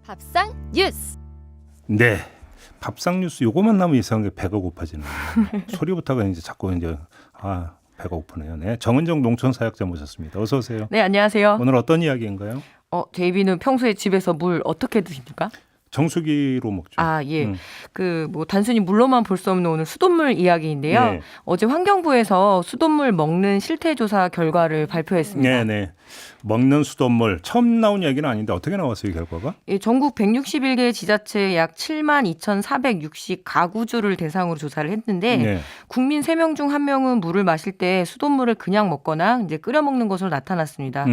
밥상 뉴스. 네, 밥상 뉴스 요거만 나면 이상하게 배가 고파지는 거예요. 소리부터가 이제 자꾸 이제 배가 고프네요. 네, 정은정 농촌사역자 모셨습니다. 어서 오세요. 네, 안녕하세요. 오늘 어떤 이야기인가요? 데이비는 평소에 집에서 물 어떻게 드십니까? 정수기로 먹죠. 예. 단순히 물로만 볼 수 없는 오늘 수돗물 이야기인데요. 네. 어제 환경부에서 수돗물 먹는 실태 조사 결과를 발표했습니다. 네. 먹는 수돗물 처음 나온 이야기는 아닌데 어떻게 나왔어요, 결과가? 예, 전국 161개 지자체 약 72,460 가구주를 대상으로 조사를 했는데 네. 국민 3명 중 1명은 물을 마실 때 수돗물을 그냥 먹거나 이제 끓여 먹는 것으로 나타났습니다.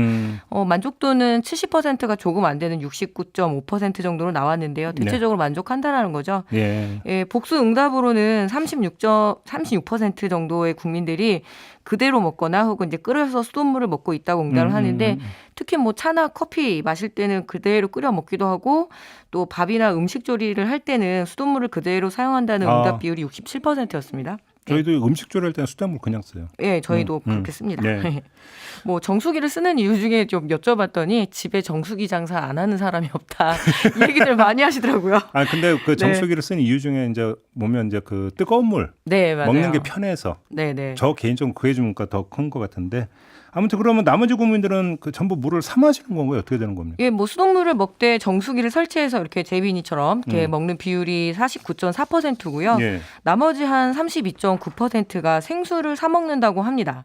만족도는 70%가 조금 안 되는 69.5% 정도로 나왔는데요. 대체적으로 만족한다라는 거죠. 예. 예, 복수 응답으로는 36% 정도의 국민들이 그대로 먹거나 혹은 이제 끓여서 수돗물을 먹고 있다고 응답을 하는데 특히 뭐 차나 커피 마실 때는 그대로 끓여 먹기도 하고 또 밥이나 음식 조리를 할 때는 수돗물을 그대로 사용한다는 응답 비율이 67%였습니다. 저희도 음식 조리할 때는 수돗물 그냥 써요. 예, 저희도 그렇게 씁니다. 네. 뭐 정수기를 쓰는 이유 중에 좀 여쭤봤더니 집에 정수기 장사 안 하는 사람이 없다. 이 얘기들 많이 하시더라고요. 근데 그 정수기를 쓰는 이유 중에 이제 보면 이제 그 뜨거운 물 네, 맞아요. 먹는 게 편해서. 네. 저 개인적으로 그게 좀 더 큰 것 같은데. 아무튼 그러면 나머지 국민들은 그 전부 물을 사 마시는 건가요? 어떻게 되는 겁니까? 예, 뭐 수돗물을 먹되 정수기를 설치해서 이렇게 제비니처럼 이렇게 먹는 비율이 49.4%고요. 예. 나머지 한 32.9%가 생수를 사 먹는다고 합니다.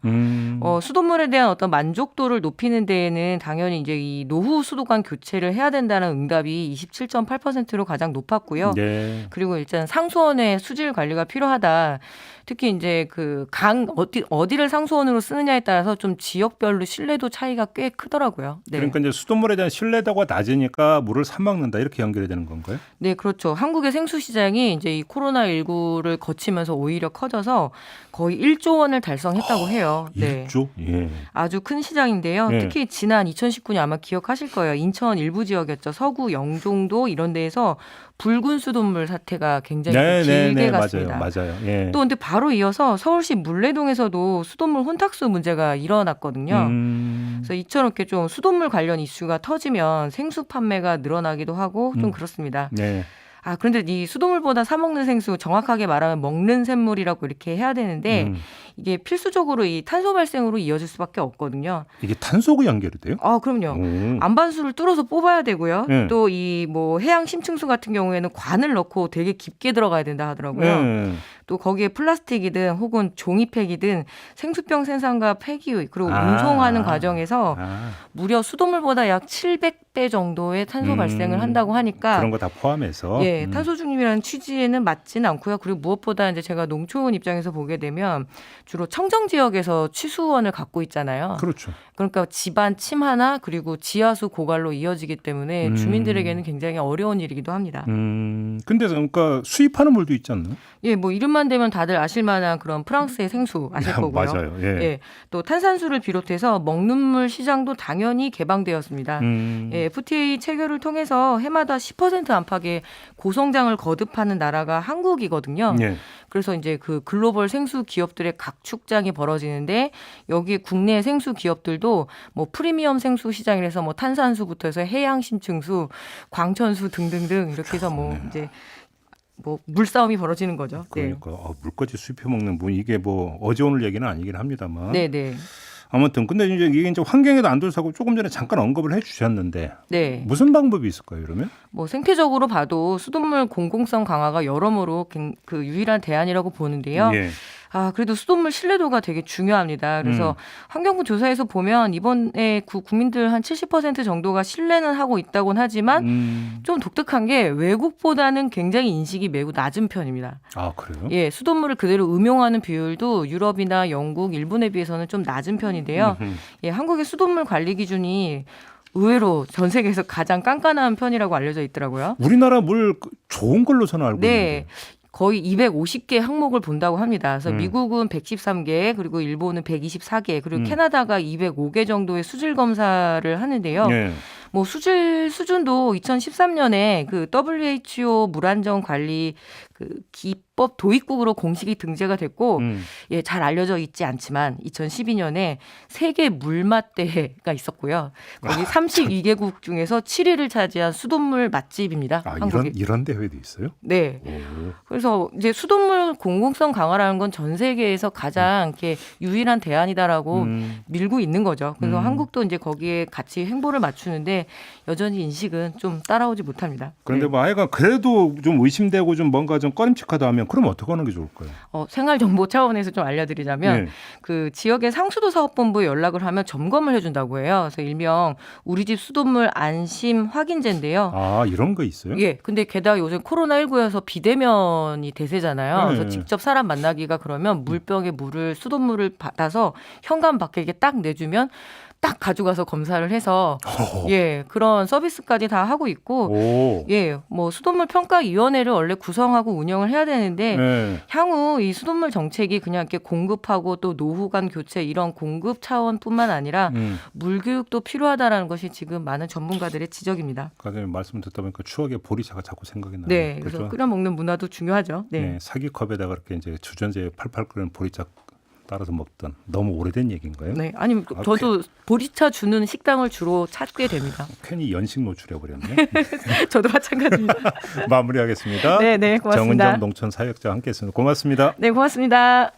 수돗물에 대한 어떤 만족도를 높이는 데에는 당연히 이제 이 노후 수도관 교체를 해야 된다는 응답이 27.8%로 가장 높았고요. 네. 그리고 일단 상수원의 수질 관리가 필요하다. 특히 이제 그 어디를 상수원으로 쓰느냐에 따라서 좀 지역별로 신뢰도 차이가 꽤 크더라고요. 네. 그러니까 이제 수돗물에 대한 신뢰도가 낮으니까 물을 사 먹는다 이렇게 연결이 되는 건가요? 네, 그렇죠. 한국의 생수 시장이 이제 이 코로나19를 거치면서 오히려 커져서 거의 1조 원을 달성했다고 해요. 네. 1조? 예. 아주 큰 시장인데요. 네. 특히 지난 2019년 아마 기억하실 거예요. 인천 일부 지역이었죠. 서구 영종도 이런 데에서 붉은 수돗물 사태가 굉장히 길게 갔습니다. 맞아요. 예. 또 근데 바로 이어서 서울시 물레동에서도 수돗물 혼탁수 문제가 일어났거든요. 그래서 이처럼 이렇게 좀 수돗물 관련 이슈가 터지면 생수 판매가 늘어나기도 하고 좀 그렇습니다. 네. 그런데 이 수돗물보다 사 먹는 생수 정확하게 말하면 먹는 샘물이라고 이렇게 해야 되는데 이게 필수적으로 이 탄소 발생으로 이어질 수밖에 없거든요. 이게 탄소가 연결이 돼요? 그럼요. 안반수를 뚫어서 뽑아야 되고요. 네. 또 이 뭐 해양 심층수 같은 경우에는 관을 넣고 되게 깊게 들어가야 된다 하더라고요. 네. 또 거기에 플라스틱이든 혹은 종이팩이든 생수병 생산과 폐기 그리고 운송하는 과정에서 무려 수돗물보다 약 700배 정도의 탄소 발생을 한다고 하니까 그런 거 다 포함해서 예, 탄소 중립이라는 취지에는 맞지는 않고요. 그리고 무엇보다 이제 제가 농촌 입장에서 보게 되면 주로 청정 지역에서 취수원을 갖고 있잖아요. 그렇죠. 그러니까 집안 침하나 그리고 지하수 고갈로 이어지기 때문에 주민들에게는 굉장히 어려운 일이기도 합니다. 근데 그러니까 수입하는 물도 있지 않나요? 예, 뭐 이름만 되면 다들 아실 만한 그런 프랑스의 생수 아실 거고요. 맞아요. 예. 또 탄산수를 비롯해서 먹는 물 시장도 당연히 개방되었습니다. FTA 체결을 통해서 해마다 10% 안팎의 고성장을 거듭하는 나라가 한국이거든요. 예. 그래서 이제 그 글로벌 생수 기업들의 각축장이 벌어지는데 여기에 국내 생수 기업들도 뭐 프리미엄 생수 시장이라서 뭐 탄산수부터 해서 해양 심층수, 광천수 등등등 이렇게 해서 뭐 이제 뭐 물싸움이 벌어지는 거죠. 그러니까 물까지 수입해 먹는 분 이게 뭐 어제 오늘 얘기는 아니긴 합니다만. 네. 아무튼 근데 이게 이제 환경에도 안 좋다고 조금 전에 잠깐 언급을 해주셨는데 네. 무슨 방법이 있을까요, 그러면? 뭐 생태적으로 봐도 수돗물 공공성 강화가 여러모로 그 유일한 대안이라고 보는데요. 예. 그래도 수돗물 신뢰도가 되게 중요합니다. 그래서 환경부 조사에서 보면 이번에 국민들 한 70% 정도가 신뢰는 하고 있다곤 하지만 좀 독특한 게 외국보다는 굉장히 인식이 매우 낮은 편입니다. 그래요? 예, 수돗물을 그대로 음용하는 비율도 유럽이나 영국, 일본에 비해서는 좀 낮은 편인데요. 예, 한국의 수돗물 관리 기준이 의외로 전 세계에서 가장 깐깐한 편이라고 알려져 있더라고요. 우리나라 물 좋은 걸로 저는 알고 있는데. 네. 거의 250개 항목을 본다고 합니다. 그래서 미국은 113개, 그리고 일본은 124개, 그리고 캐나다가 205개 정도의 수질 검사를 하는데요. 예. 뭐 수질 수준도 2013년에 그 WHO 물안전 관리 그 기법 도입국으로 공식이 등재가 됐고 음. 예, 잘 알려져 있지 않지만 2012년에 세계 물맛대회가 있었고요. 거기 32개국 중에서 7위를 차지한 수돗물 맛집입니다. 아, 한국이. 이런 대회도 있어요? 네. 오. 그래서 이제 수돗물 공공성 강화라는 건 전 세계에서 가장 이렇게 유일한 대안이다라고 밀고 있는 거죠. 그래서 한국도 이제 거기에 같이 행보를 맞추는데 여전히 인식은 좀 따라오지 못합니다. 그런데 네. 뭐 아이가 그래도 좀 의심되고 좀 뭔가 좀 꺼림칙하다 하면 그럼 어떻게 하는 게 좋을까요? 생활 정보 차원에서 좀 알려드리자면 네. 그 지역의 상수도 사업본부에 연락을 하면 점검을 해준다고 해요. 그래서 일명 우리 집 수돗물 안심 확인제인데요. 아, 이런 거 있어요? 예, 근데 게다가 요새 코로나19여서 비대면이 대세잖아요. 네. 그래서 직접 사람 만나기가 그러면 물병에 물을 수돗물을 받아서 현관 밖에 이렇게 딱 내주면 딱 가져가서 검사를 해서 예, 그런 서비스까지 다 하고 있고 오. 예, 뭐 수돗물 평가위원회를 원래 구성하고 운영을 해야 되는데 네. 향후 이 수돗물 정책이 그냥 이렇게 공급하고 또 노후 간 교체 이런 공급 차원뿐만 아니라 물 교육도 필요하다라는 것이 지금 많은 전문가들의 지적입니다. 아까 말씀 듣다 보니까 추억의 보리차가 자꾸 생각이 나요. 네, 그래서 끓여 먹는 문화도 중요하죠. 네. 네, 사기컵에다가 이렇게 이제 주전자에 팔팔 끓는 보리차 따라서 먹던 너무 오래된 얘기인가요? 네, 아니 저도 보리차 주는 식당을 주로 찾게 됩니다. 괜히 연식 노출해 버렸네. 저도 마찬가지입니다. 마무리하겠습니다. 네, 네, 고맙습니다. 정은정 농촌 사역자와 함께했습니다. 고맙습니다. 네, 고맙습니다.